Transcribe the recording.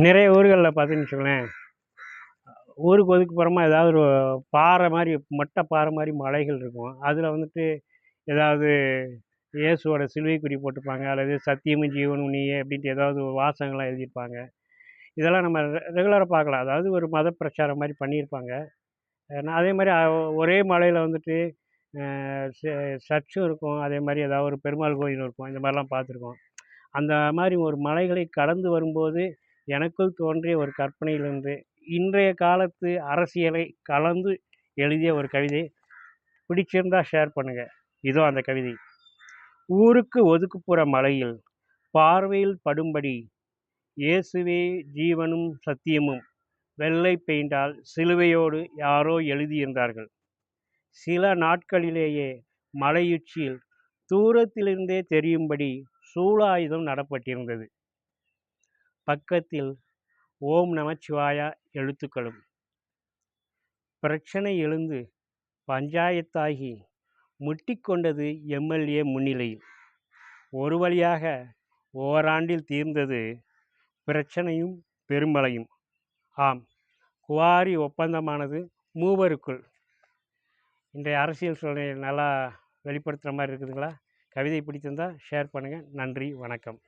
நிறைய ஊர்களில் பார்த்தீங்கன்னு வச்சுக்கோங்களேன், ஊருக்கு ஒதுக்குப்புறமா ஏதாவது ஒரு பாறை மாதிரி மொட்டை பாறை மாதிரி மலைகள் இருக்கும். அதில் வந்துட்டு ஏதாவது இயேசுவோட சிலுவை குறி போட்டிருப்பாங்க, அல்லது சத்தியமும் ஜீவனும் நீயே அப்படின்ட்டு ஏதாவது ஒரு வாசகங்கள்லாம் எழுதியிருப்பாங்க. இதெல்லாம் நம்ம ரெகுலராக பார்க்கலாம். அதாவது ஒரு மத பிரச்சாரம் மாதிரி பண்ணியிருப்பாங்க. நான் அதே மாதிரி ஒரே மலையில் வந்துட்டு ச சர்ச்சும் இருக்கும். அதே மாதிரி ஏதாவது ஒரு பெருமாள் கோயிலும் இருக்கும். இந்த மாதிரிலாம் பார்த்துருக்கோம். அந்த மாதிரி ஒரு மலைகளை கடந்து வரும்போது எனக்குள் தோன்றிய ஒரு கற்பனையிலிருந்து இன்றைய காலத்து அரசியலை கலந்து எழுதிய ஒரு கவிதை. பிடிச்சிருந்தா ஷேர் பண்ணுங்க. இதோ அந்த கவிதை. ஊருக்கு ஒதுக்குப்புற மலையில் பார்வையில் படும்படி இயேசுவே ஜீவனும் சத்தியமும் வெள்ளை பெயிண்டால் சிலுவையோடு யாரோ எழுதியிருந்தார்கள். சில நாட்களிலேயே மலையுச்சியில் தூரத்திலிருந்தே தெரியும்படி சூலாயுதம் நடப்பட்டிருந்தது. பக்கத்தில் ஓம் நமச்சிவாயா எழுத்துக்களும். பிரச்சனை எழுந்து பஞ்சாயத்தாகி முட்டிக்கொண்டது எம்எல்ஏ முன்னிலையில். ஒரு வழியாக ஓராண்டில் தீர்ந்தது பிரச்சனையும் பெருமழையும். ஆம், குவாரி ஒப்பந்தமானது மூவருக்குள். இன்றைய அரசியல் சூழ்நிலை நல்லா வெளிப்படுத்துகிற மாதிரி இருக்குதுங்களா? கவிதை பிடித்திருந்தால் ஷேர் பண்ணுங்கள். நன்றி, வணக்கம்.